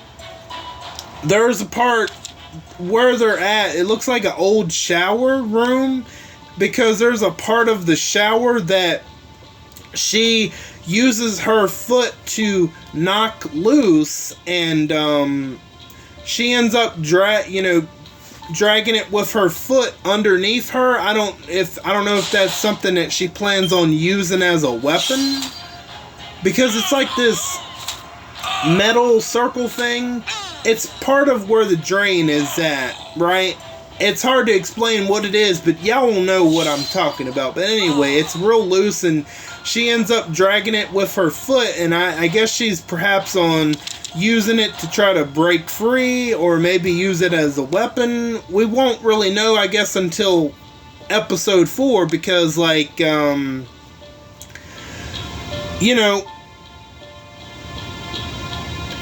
there's a part where they're at. It looks like an old shower room, because there's a part of the shower that she uses her foot to knock loose, and she ends up dragging it with her foot underneath her. I don't know if that's something that she plans on using as a weapon, because it's like this metal circle thing. It's part of where the drain is at, right? It's hard to explain what it is, but y'all will know what I'm talking about. But anyway, it's real loose, and she ends up dragging it with her foot, and I guess she's perhaps on using it to try to break free, or maybe use it as a weapon. We won't really know, I guess, until episode 4, because, like,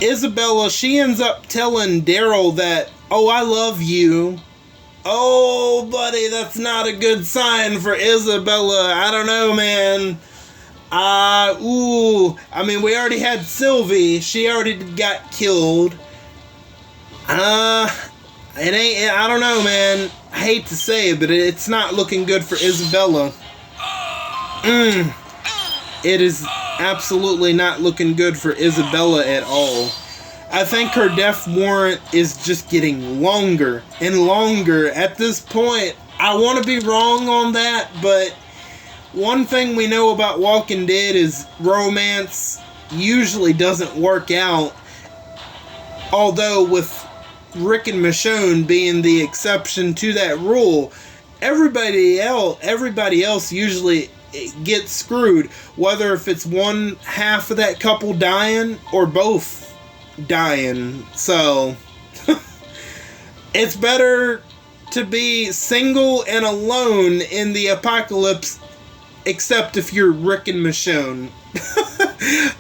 Isabella, she ends up telling Daryl that, oh, I love you. Oh, buddy, that's not a good sign for Isabella. I don't know, man. I mean, we already had Sylvie. She already got killed. I don't know, man. I hate to say it, but it's not looking good for Isabella. It is absolutely not looking good for Isabella at all. I think her death warrant is just getting longer and longer. At this point, I want to be wrong on that, but one thing we know about Walking Dead is romance usually doesn't work out. Although with Rick and Michonne being the exception to that rule, everybody else usually gets screwed, whether if it's one half of that couple dying or both dying. So it's better to be single and alone in the apocalypse, except if you're Rick and Michonne.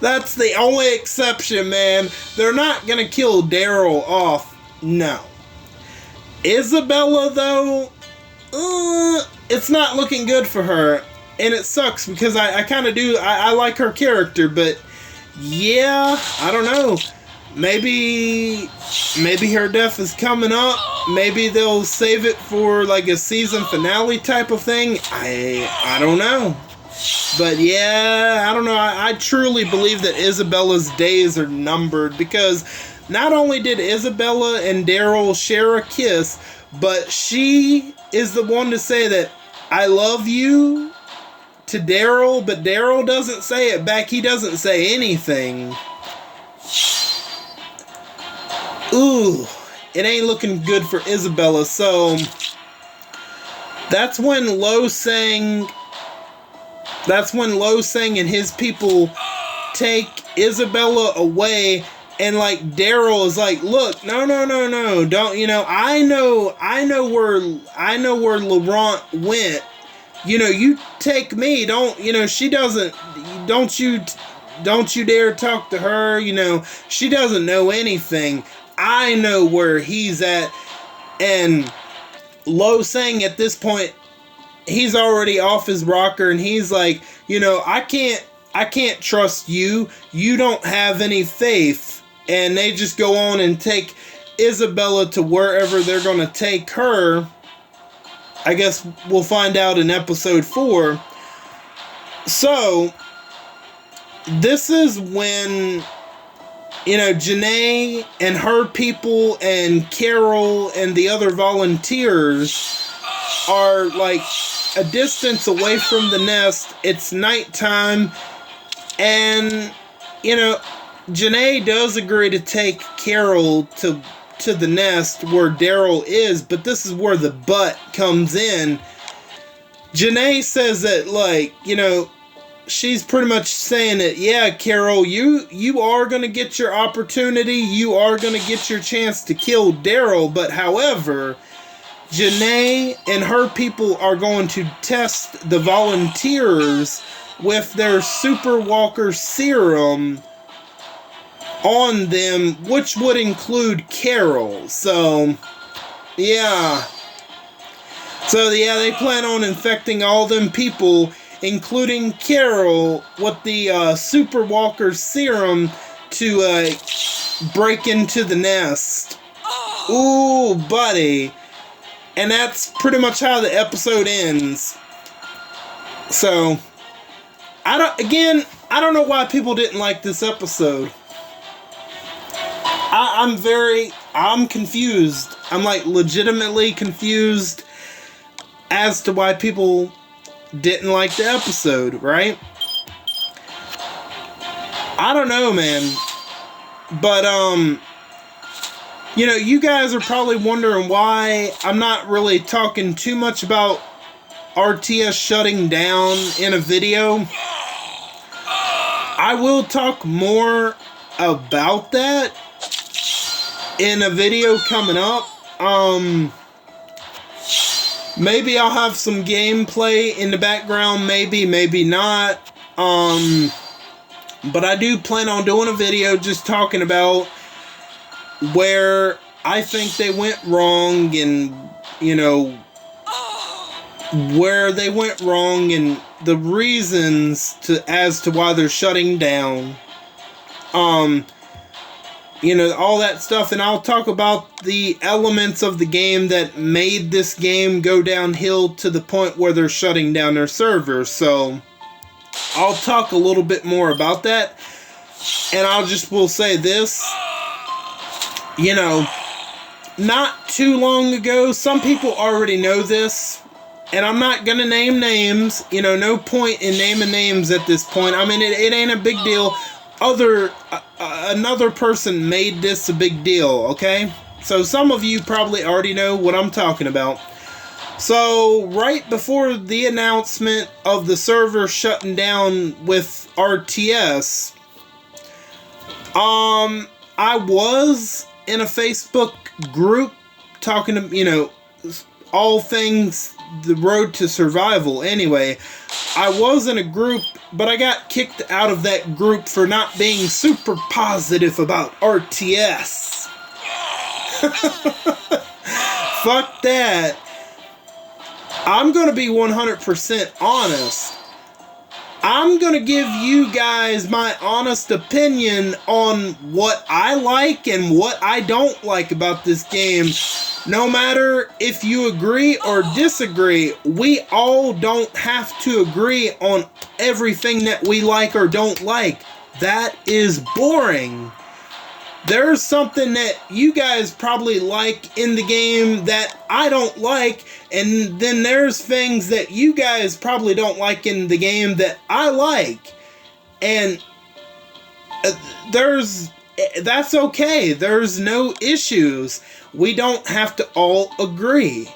That's the only exception, man. They're not gonna kill Daryl off. No. Isabella, though, it's not looking good for her. And it sucks, because I kind of do. I like her character, but yeah, I don't know. Maybe her death is coming up. Maybe they'll save it for like a season finale type of thing. I don't know. But yeah, I don't know. I truly believe that Isabella's days are numbered, because not only did Isabella and Daryl share a kiss, but she is the one to say that I love you to Daryl, but Daryl doesn't say it back. He doesn't say anything. Ooh, it ain't looking good for Isabella. So that's when Lo Sang and his people take Isabella away, and like Daryl is like, look, no, don't, I know where Laurent went. You take me, don't you dare talk to her, she doesn't know anything. I know where he's at. And Lo Sang at this point, he's already off his rocker, and he's like, I can't trust you. You don't have any faith. And they just go on and take Isabella to wherever they're going to take her. I guess we'll find out in episode 4. So, this is when, Janae and her people and Carol and the other volunteers are like a distance away from the nest. It's nighttime, and, Janae does agree to take Carol to the nest where Daryl is, but this is where the but comes in. Janae says that, like, you know, she's pretty much saying that, yeah, Carol, you are going to get your opportunity. You are going to get your chance to kill Daryl. But however, Janae and her people are going to test the volunteers with their Super Walker serum on them, which would include Carol. So, yeah. So, yeah, they plan on infecting all them people, including Carol, with the Super Walker serum to break into the nest. Ooh, buddy. And that's pretty much how the episode ends. So, I don't know why people didn't like this episode. I'm confused. I'm like legitimately confused as to why people didn't like the episode, right? I don't know, man. But, you know, you guys are probably wondering why I'm not really talking too much about RTS shutting down in a video. I will talk more about that in a video coming up. Maybe I'll have some gameplay in the background, maybe not. But I do plan on doing a video just talking about where I think they went wrong, and, you know, where they went wrong and the reasons as to why they're shutting down. You know, all that stuff, and I'll talk about the elements of the game that made this game go downhill to the point where they're shutting down their servers. So, I'll talk a little bit more about that, and will say this, you know, not too long ago, some people already know this, and I'm not gonna name names, you know, no point in naming names at this point. I mean, it ain't a big deal. Another person made this a big deal, okay? So some of you probably already know what I'm talking about. So right before the announcement of the server shutting down with RTS, I was in a Facebook group talking to, you know, all things the road to survival. Anyway, I was in a group, but I got kicked out of that group for not being super positive about RTS. Fuck that. I'm gonna be 100% honest. I'm gonna give you guys my honest opinion on what I like and what I don't like about this game. No matter if you agree or disagree, we all don't have to agree on everything that we like or don't like. That is boring. There's something that you guys probably like in the game that I don't like, and then there's things that you guys probably don't like in the game that I like. And that's okay. There's no issues. We don't have to all agree.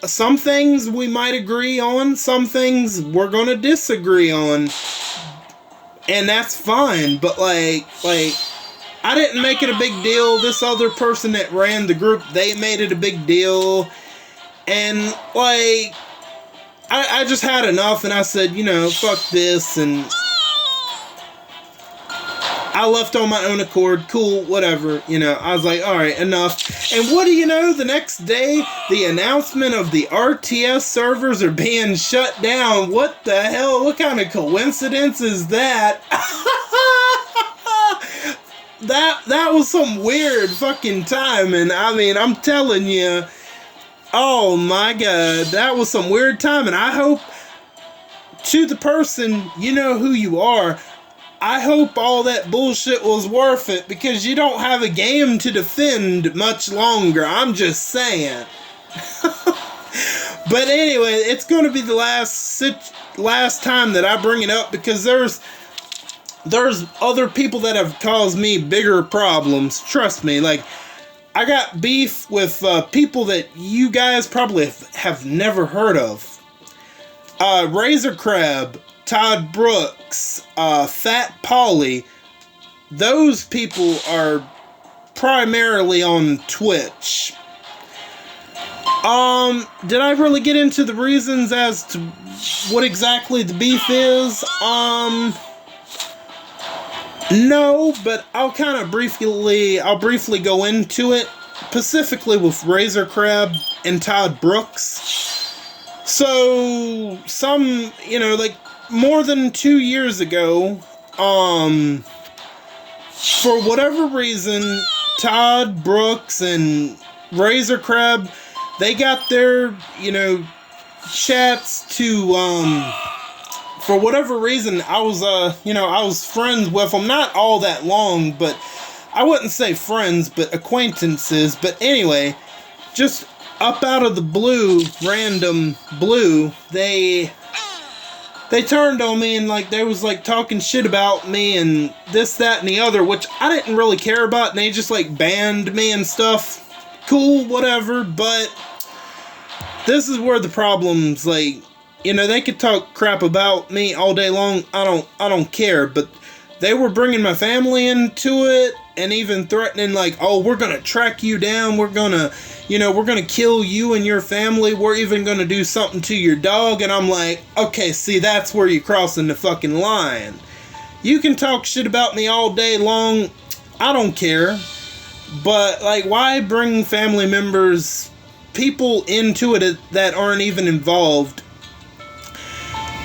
Some things we might agree on, some things we're gonna disagree on, and that's fine. But like I didn't make it a big deal. This other person that ran the group, they made it a big deal. And, like, I just had enough, and I said, you know, fuck this, and I left on my own accord. Cool, whatever, you know. I was like, alright, enough. And what do you know? The next day, the announcement of the RTS servers are being shut down. What the hell? What kind of coincidence is that? That was some weird fucking timing. I mean, I'm telling you, oh my god, that was some weird timing. I hope, to the person, you know who you are, I hope all that bullshit was worth it, because you don't have a game to defend much longer. I'm just saying. But anyway, it's going to be the last time that I bring it up, because there's other people that have caused me bigger problems. Trust me. Like, I got beef with people that you guys probably have never heard of. Razor Crab, Todd Brooks, Fat Polly, those people are primarily on Twitch. Did I really get into the reasons as to what exactly the beef is? No, but I'll briefly go into it, specifically with Razor Crab and Todd Brooks. So, more than 2 years ago, for whatever reason, Todd Brooks and Razor Crab, they got their, chats to, for whatever reason, I was friends with them, not all that long, but I wouldn't say friends, but acquaintances. But anyway, just up out of the blue, random blue, they turned on me and they was talking shit about me and this, that, and the other, which I didn't really care about, and they just banned me and stuff. Cool, whatever, but this is where the problems, they could talk crap about me all day long. I don't care, but they were bringing my family into it and even threatening oh, we're gonna track you down, we're gonna kill you and your family, we're even gonna do something to your dog. And I'm like, okay, see, that's where you're crossing the fucking line. You can talk shit about me all day long, I don't care, but why bring family members, people into it that aren't even involved?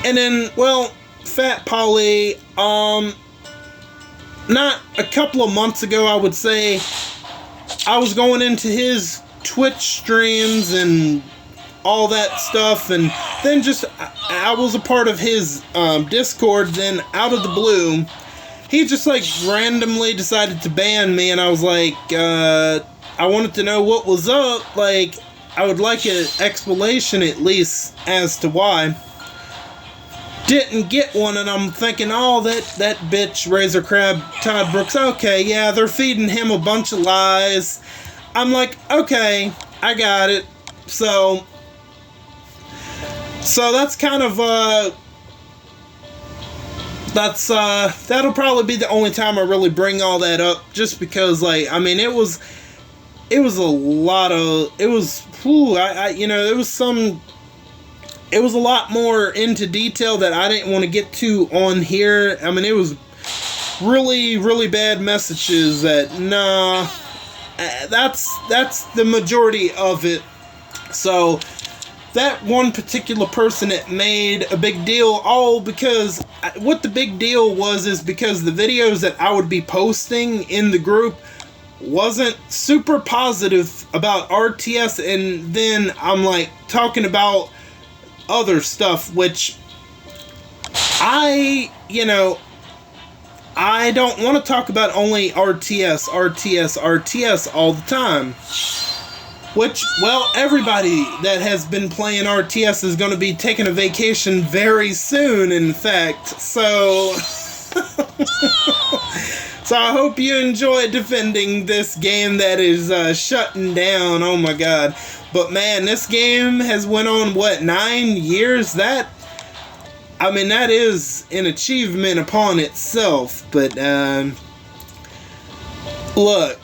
And then, Fat Polly, not a couple of months ago, I would say, I was going into his Twitch streams and all that stuff, and then I was a part of his Discord, then out of the blue, he just randomly decided to ban me, and I was like, I wanted to know what was up, I would like an explanation at least as to why. Didn't get one, and I'm thinking, oh, that bitch Razor Crab Todd Brooks, okay, yeah, they're feeding him a bunch of lies. I'm like, okay, I got it. So that's kind of that'll probably be the only time I really bring all that up, just because it was a lot of, it was a lot more into detail that I didn't want to get to on here. It was really, really bad messages that, nah, that's the majority of it. So, that one particular person that made a big deal, because what the big deal is because the videos that I would be posting in the group wasn't super positive about RTS, and then I'm talking about other stuff, which I don't want to talk about only RTS all the time. Which, everybody that has been playing RTS is going to be taking a vacation very soon, in fact. So, so I hope you enjoy defending this game that is shutting down. Oh my god. But man, this game has went on, 9 years? That is an achievement upon itself. But, look,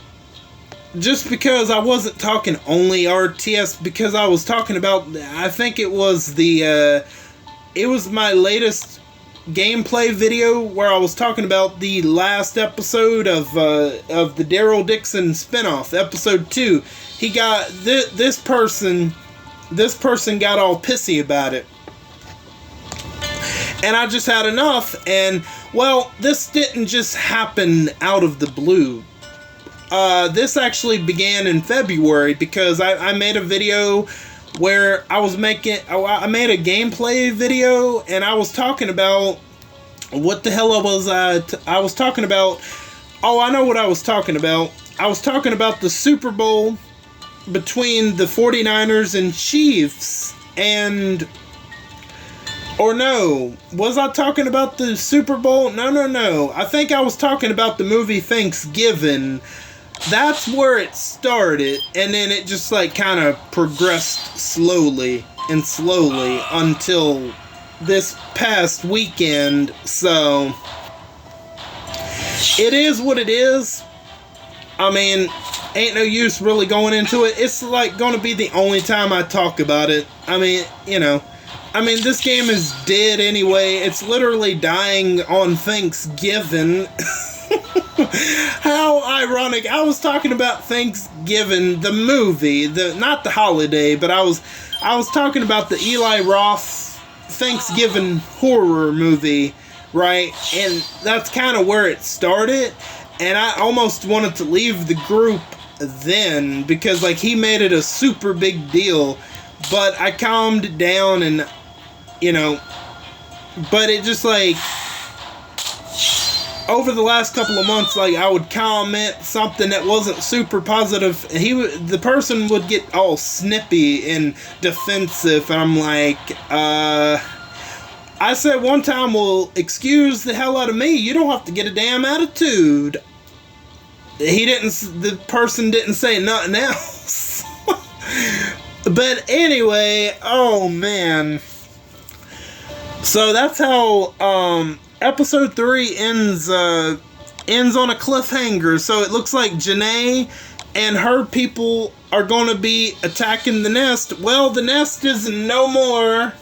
just because I wasn't talking only RTS, because I was talking about, I think it was it was my latest gameplay video where I was talking about the last episode of the Daryl Dixon spinoff, episode 2. He got this person got all pissy about it, and I just had enough. And this didn't just happen out of the blue. This actually began in February, because I made a video where I made a gameplay video, and I was talking about what the hell I was talking about. Oh, I know what I was talking about. I was talking about the Super Bowl between the 49ers and Chiefs, or no, was I talking about the Super Bowl? No. I think I was talking about the movie Thanksgiving. That's where it started, and then it just kind of progressed slowly until this past weekend, so it is what it is. I mean, ain't no use really going into it. It's like going to be the only time I talk about it. I mean, you know, this game is dead anyway. It's literally dying on Thanksgiving. How ironic. I was talking about Thanksgiving, the movie, not the holiday, but I was talking about the Eli Roth Thanksgiving horror movie, right? And that's kind of where it started. And I almost wanted to leave the group then because, like, he made it a super big deal. But I calmed down and, you know, but it just, like, over the last couple of months, like, I would comment something that wasn't super positive. The person would get all snippy and defensive, and I'm like, I said one time, well, excuse the hell out of me. You don't have to get a damn attitude. The person didn't say nothing else. But anyway, oh man. So that's how, episode 3 ends on a cliffhanger. So it looks like Janae and her people are going to be attacking the nest. Well, the nest is no more.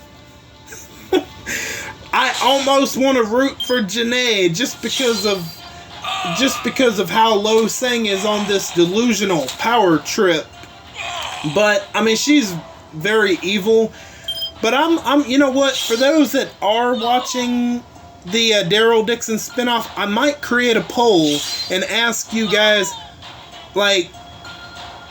I almost want to root for Janae just because of how Lo Sang is on this delusional power trip. But I mean, she's very evil. But I'm you know what? For those that are watching the Daryl Dixon spinoff, I might create a poll and ask you guys, like,